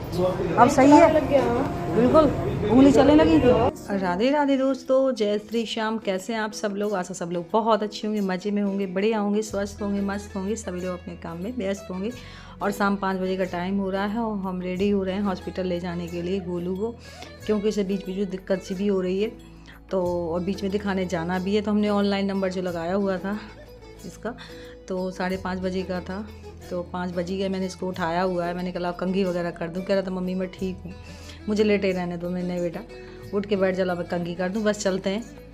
अब सही है, बिल्कुल उंगली चलने लगी। राधे राधे दोस्तों, जय श्री श्याम। कैसे हैं आप सब लोग? आशा सब लोग बहुत अच्छे होंगे, मज़े में होंगे, बढ़िया होंगे, स्वस्थ होंगे, मस्त होंगे। सभी लोग अपने काम में व्यस्त होंगे। और शाम 5 बजे का टाइम हो रहा है और हम रेडी हो रहे हैं हॉस्पिटल ले जाने के लिए गोलू को, क्योंकि इसे बीच बीच में दिक्कत सी भी हो रही है। तो और बीच में दिखाने जाना भी है। तो हमने ऑनलाइन नंबर जो लगाया हुआ था इसका, तो 5:30 बजे का था। तो 5 बज गए, मैंने इसको उठाया हुआ है। मैंने कहा कंघी वगैरह कर दूँ। कह रहा था मम्मी मैं ठीक हूँ, मुझे लेटे रहने दो। मैंने नहीं बेटा, उठ के बैठ, चला मैं कंघी कर दूँ, बस चलते हैं।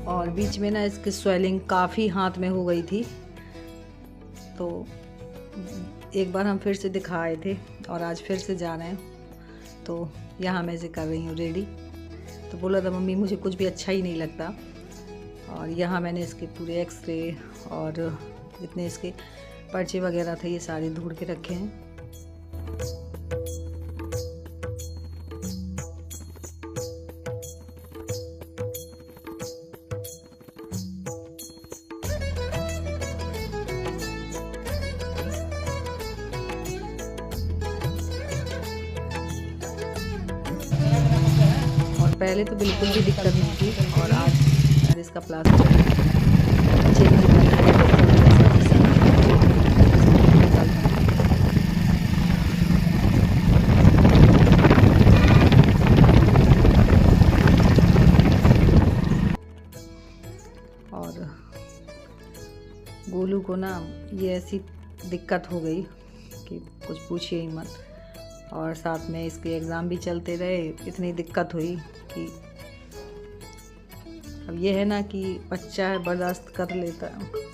और बीच में ना इसकी स्वेलिंग काफ़ी हाथ में हो गई थी, तो एक बार हम फिर से दिखाए थे और आज फिर से जा रहे हैं। तो यहाँ मैं इसे कर रही हूँ रेडी। तो बोला था मम्मी मुझे कुछ भी अच्छा ही नहीं लगता। और यहाँ मैंने इसके पूरे एक्सरे और जितने इसके पर्चे वगैरह थे ये सारे ढूंढ के रखे हैं। और पहले तो बिल्कुल भी दिक्कत नहीं थी, और आज इसका प्लास्टर चेक करना है। और गोलू को ना ये ऐसी दिक्कत हो गई कि कुछ पूछिए ही मत। और साथ में इसके एग्ज़ाम भी चलते रहे, इतनी दिक्कत हुई कि अब ये है ना कि बच्चा है, बर्दाश्त कर लेता है।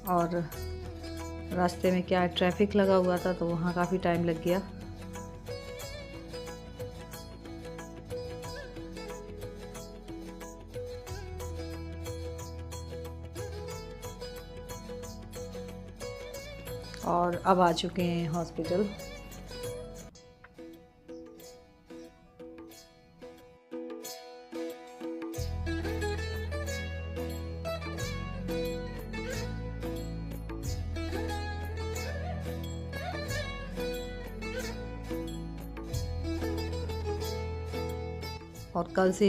और रास्ते में क्या ट्रैफिक लगा हुआ था, तो वहाँ काफ़ी टाइम लग गया। और अब आ चुके हैं हॉस्पिटल। और कल से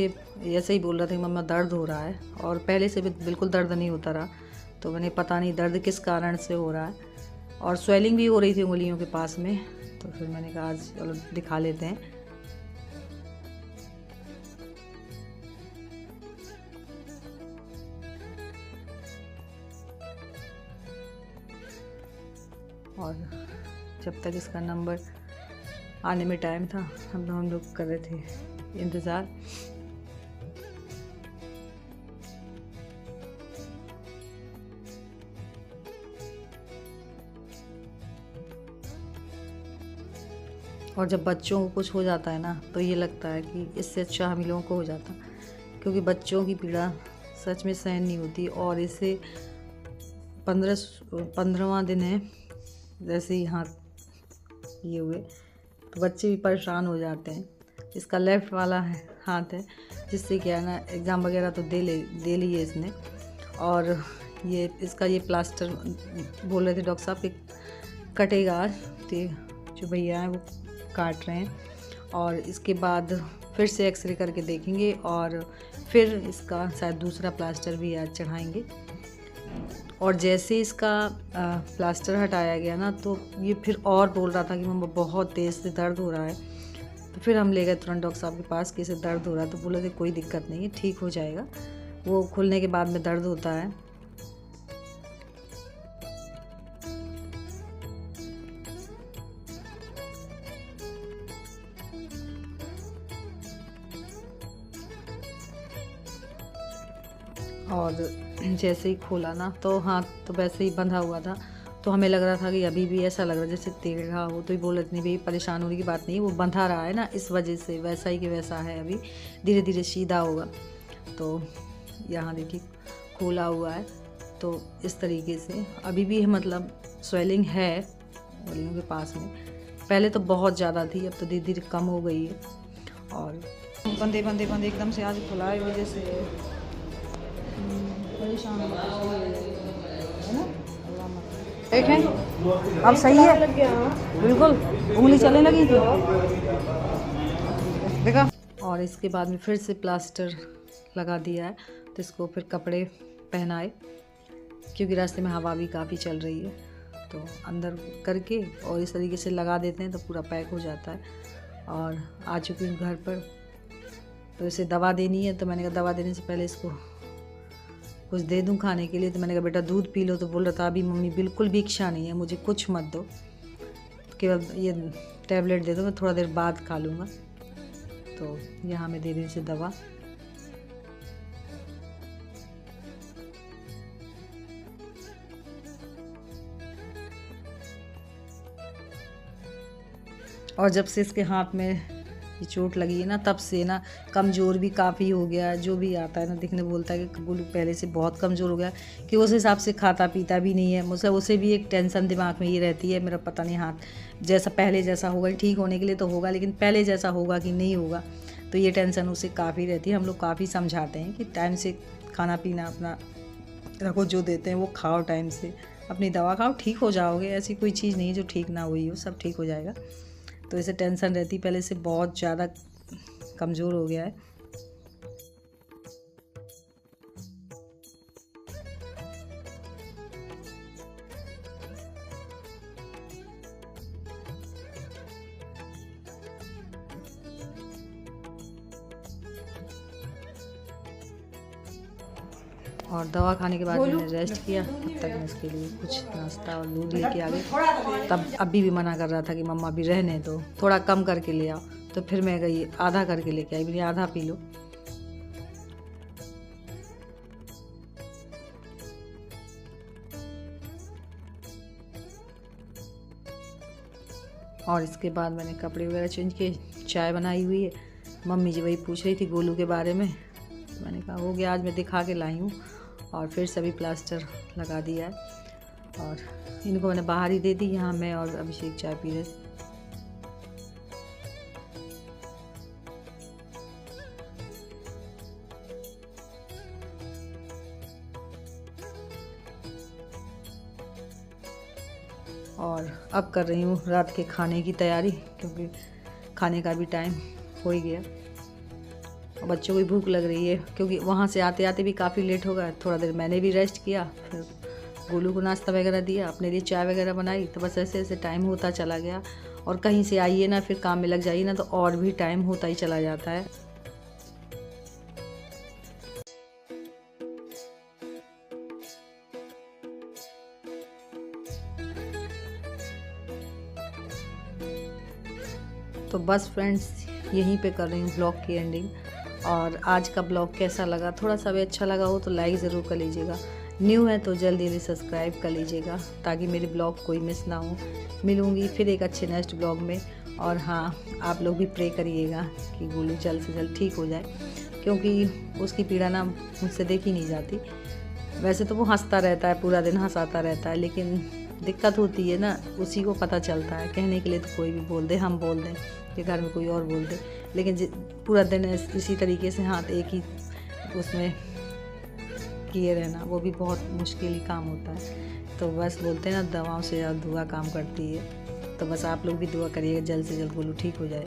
ऐसे ही बोल रहा था कि मम्मा दर्द हो रहा है, और पहले से भी बिल्कुल दर्द नहीं होता रहा। तो मैंने पता नहीं दर्द किस कारण से हो रहा है, और स्वेलिंग भी हो रही थी उंगलियों के पास में। तो फिर मैंने कहा आज चलो दिखा लेते हैं। और जब तक इसका नंबर आने में टाइम था, हम लोग कर रहे थे इंतज़ार। और जब बच्चों को कुछ हो जाता है ना, तो ये लगता है कि इससे अच्छा हम लोगों को हो जाता, क्योंकि बच्चों की पीड़ा सच में सहन नहीं होती। और इसे 15वां दिन है जैसे ही हाथ ये हुए, तो बच्चे भी परेशान हो जाते हैं। इसका लेफ़्ट वाला हाथ है, जिससे क्या है ना एग्ज़ाम वगैरह तो दे ली है इसने। और ये इसका ये प्लास्टर बोल रहे थे डॉक्टर साहब कि कटेगा आज, तो जो भैया हैं वो काट रहे हैं। और इसके बाद फिर से एक्सरे करके देखेंगे, और फिर इसका शायद दूसरा प्लास्टर भी आज चढ़ाएंगे। और जैसे इसका प्लास्टर हटाया गया ना, तो ये फिर और बोल रहा था कि मम्मा बहुत तेज़ से दर्द हो रहा है। तो फिर हम ले गए तुरंत डॉक्टर साहब के पास कि इसे दर्द हो रहा है। तो बोले थे कोई दिक्कत नहीं है, ठीक हो जाएगा, वो खुलने के बाद में दर्द होता है। और जैसे ही खोला ना तो हाथ तो वैसे ही बंधा हुआ था, तो हमें लग रहा था कि अभी भी ऐसा लग रहा है जैसे टेढ़ा हो। तो ही बोल रहे थे भाई परेशान होने की बात नहीं है, वो बंधा रहा है ना इस वजह से, वैसा ही कि वैसा है, अभी धीरे धीरे सीधा होगा। तो यहाँ देखिए खोला हुआ है, तो इस तरीके से अभी भी मतलब स्वेलिंग है उंगलियों के पास में। पहले तो बहुत ज़्यादा थी, अब तो धीरे धीरे कम हो गई है। और बंदे बंदे बंदे एकदम से आज खुला है वजह से परेशान है ना। देखें अब सही है बिल्कुल, उंगली चलने लगी थी देखा। और इसके बाद में फिर से प्लास्टर लगा दिया है, तो इसको फिर कपड़े पहनाए क्योंकि रास्ते में हवा भी काफ़ी चल रही है, तो अंदर करके और इस तरीके से लगा देते हैं तो पूरा पैक हो जाता है। और आ चुकी हूँ घर पर, तो इसे दवा देनी है, तो मैंने कहा दवा देने से पहले इसको कुछ दे दूँ खाने के लिए। तो मैंने कहा बेटा दूध पी लो, तो बोल रहा था अभी मम्मी बिल्कुल भी इच्छा नहीं है, मुझे कुछ मत दो, केवल ये टैबलेट दे दो, मैं थोड़ा देर बाद खा लूँगा। तो यहाँ मैं दे दी इसे दवा। और जब से इसके हाथ में ये चोट लगी है ना, तब से ना कमज़ोर भी काफ़ी हो गया। जो भी आता है ना दिखने बोलता है कि गोलू पहले से बहुत कमज़ोर हो गया, कि उस हिसाब से खाता पीता भी नहीं है। मुझसे उसे भी एक टेंशन दिमाग में ये रहती है, मेरा पता नहीं हाथ जैसा पहले जैसा होगा, ठीक होने के लिए तो होगा, लेकिन पहले जैसा होगा कि नहीं होगा, तो ये टेंशन उसे काफ़ी रहती है। हम लोग काफ़ी समझाते हैं कि टाइम से खाना पीना अपना रखो, जो देते हैं वो खाओ, टाइम से अपनी दवा खाओ, ठीक हो जाओगे। ऐसी कोई चीज़ नहीं है जो ठीक ना हुई हो, सब ठीक हो जाएगा। तो इसे टेंशन रहती, पहले से बहुत ज़्यादा कमज़ोर हो गया है। और दवा खाने के बाद मैंने रेस्ट किया, तब तक मैं इसके लिए कुछ नाश्ता और दूध लेके आ गई। तब अभी भी मना कर रहा था कि मम्मा अभी रहने दो, थोड़ा कम करके ले आओ, तो फिर मैं गई आधा करके लेके आई, मेरी आधा पी लो। और इसके बाद मैंने कपड़े वगैरह चेंज किए, चाय बनाई हुई है। मम्मी जी वही पूछ रही थी गोलू के बारे में, तो मैंने कहा हो गया, आज मैं दिखा के लाई हूँ। और फिर सभी प्लास्टर लगा दिया है, और इनको मैंने बाहर ही दे दी। यहाँ मैं और अभिषेक चाय पी रहे। और अब कर रही हूँ रात के खाने की तैयारी, क्योंकि खाने का भी टाइम हो ही गया और बच्चों को भी भूख लग रही है, क्योंकि वहाँ से आते आते भी काफ़ी लेट हो गया। थोड़ा देर मैंने भी रेस्ट किया, फिर गोलू को नाश्ता वगैरह दिया, अपने लिए चाय वगैरह बनाई। तो बस ऐसे ऐसे टाइम होता चला गया। और कहीं से आइए ना, फिर काम में लग जाइए ना, तो और भी टाइम होता ही चला जाता है। तो बस फ्रेंड्स, यहीं पे कर रही हूँ ब्लॉग की एंडिंग। और आज का ब्लॉग कैसा लगा, थोड़ा सा भी अच्छा लगा हो तो लाइक ज़रूर कर लीजिएगा। न्यू है तो जल्दी जल्दी सब्सक्राइब कर लीजिएगा, ताकि मेरे ब्लॉग कोई मिस ना हो। मिलूँगी फिर एक अच्छे नेक्स्ट ब्लॉग में। और हाँ, आप लोग भी प्रे करिएगा कि गोलू जल्द से जल्द ठीक हो जाए, क्योंकि उसकी पीड़ा ना मुझसे देखी नहीं जाती। वैसे तो वो हंसता रहता है, पूरा दिन हंसाता रहता है, लेकिन दिक्कत होती है ना, उसी को पता चलता है। कहने के लिए तो कोई भी बोल दे, हम बोल दें कि घर में कोई और बोल दे, लेकिन पूरा दिन इसी तरीके से हाथ एक ही उसमें किए रहना, वो भी बहुत मुश्किल ही काम होता है। तो बस बोलते हैं ना, दवाओं से ज़्यादा दुआ काम करती है। तो बस आप लोग भी दुआ करिएगा जल्द से जल्द गोलू ठीक हो जाए।